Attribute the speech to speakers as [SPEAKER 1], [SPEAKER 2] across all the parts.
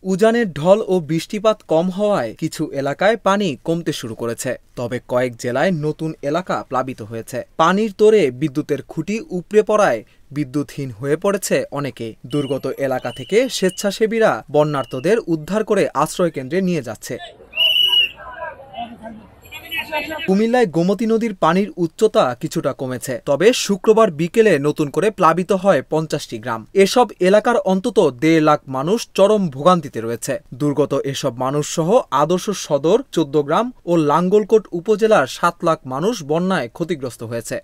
[SPEAKER 1] উজানের ঢল ও বৃষ্টিপাত কম হওয়ায় কিছু এলাকায় পানি কমতে শুরু করেছে। তবে কয়েক জেলায় নতুন এলাকা প্লাবিত হয়েছে। পানির তোড়ে বিদ্যুতের খুঁটি উপড়ে পড়ায় বিদ্যুৎহীন হয়ে পড়েছে অনেকে। দুর্গত এলাকা থেকে স্বেচ্ছাসেবীরা বন্যার্তদের উদ্ধার করে আশ্রয়কেন্দ্রে নিয়ে যাচ্ছে। কুমিল্লায় গোমতী নদীর পানির উচ্চতা কিছুটা কমেছে, তবে শুক্রবার বিকেলে নতুন করে প্লাবিত হয় 50টি গ্রাম। এসব এলাকার অন্তত 1.5 লাখ মানুষ চরম ভোগান্তিতে রয়েছে। দুর্গত এসব মানুষ সহ আদর্শ সদর 14 গ্রাম ও লাঙ্গলকোট উপজেলার 7 লাখ মানুষ বন্যায় ক্ষতিগ্রস্ত হয়েছে।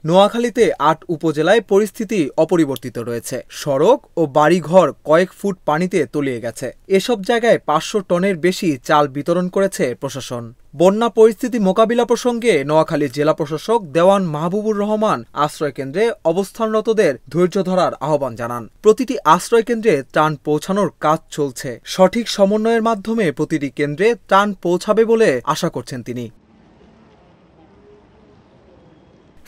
[SPEAKER 1] নোয়াখালীতে 8 উপজেলায় পরিস্থিতি অপরিবর্তিত রয়েছে। সড়ক ও বাড়িঘর কয়েক ফুট পানিতে তলিয়ে গেছে। এসব জায়গায় 500 টনের বেশি চাল বিতরণ করেছে প্রশাসন। বন্যা পরিস্থিতি মোকাবিলা প্রসঙ্গে নোয়াখালী জেলা প্রশাসক দেওয়ান মাহবুবুর রহমান আশ্রয়কেন্দ্রে অবস্থানরতদের ধৈর্য ধরার আহ্বান জানান। প্রতিটি আশ্রয়কেন্দ্রে ত্রাণ পৌঁছানোর কাজ চলছে। সঠিক সমন্বয়ের মাধ্যমে প্রতিটি কেন্দ্রে ত্রাণ পৌঁছাবে বলে আশা করছেন তিনি।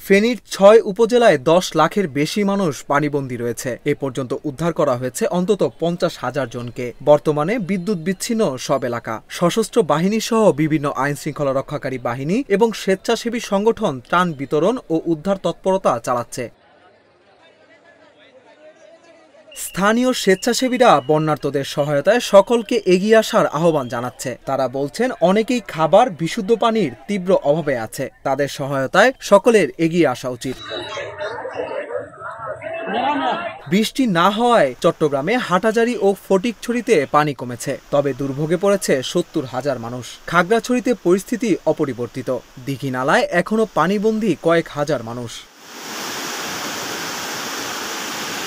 [SPEAKER 1] ফেনীর 6 উপজেলায় 10 লাখের বেশি মানুষ পানিবন্দী রয়েছে। এ পর্যন্ত উদ্ধার করা হয়েছে অন্তত 50,000 জনকে। বর্তমানে বিদ্যুৎ বিচ্ছিন্ন সব এলাকা। সশস্ত্র বাহিনী সহ বিভিন্ন আইনশৃঙ্খলা রক্ষাকারী বাহিনী এবং স্বেচ্ছাসেবী সংগঠন ত্রাণ বিতরণ ও উদ্ধার তৎপরতা চালাচ্ছে। স্থানীয় স্বেচ্ছাসেবীরা বন্যার্তদের সহায়তায় সকলকে এগিয়ে আসার আহ্বান জানাচ্ছে। তারা বলছেন, অনেকেই খাবার, বিশুদ্ধ পানির তীব্র অভাবে আছে। তাদের সহায়তায় সকলের এগিয়ে আসা উচিত। বৃষ্টি না হওয়ায় চট্টগ্রামে হাটহাজারী ও ফটিকছড়িতে পানি কমেছে, তবে দুর্ভোগে পড়েছে 70,000 মানুষ। খাগড়াছড়িতে পরিস্থিতি অপরিবর্তিত। দীঘিনালায় এখনও পানিবন্দী কয়েক হাজার মানুষ।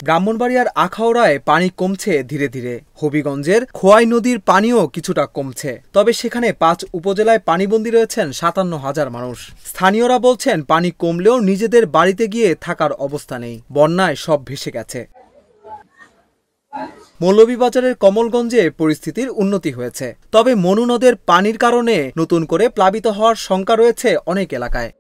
[SPEAKER 1] ব্রাহ্মণবাড়িয়ার আখাউড়ায় পানি কমছে ধীরে ধীরে। হবিগঞ্জের খোয়াই নদীর পানিও কিছুটা কমছে, তবে সেখানে 5 উপজেলায় পানিবন্দী রয়েছেন 57,000 মানুষ। স্থানীয়রা বলছেন, পানি কমলেও নিজেদের বাড়িতে গিয়ে থাকার অবস্থা নেই। বন্যায় সব ভেসে গেছে। মৌলভীবাজারের কমলগঞ্জে পরিস্থিতির উন্নতি হয়েছে, তবে মনু নদের পানির কারণে নতুন করে প্লাবিত হওয়ার শঙ্কা রয়েছে অনেক এলাকায়।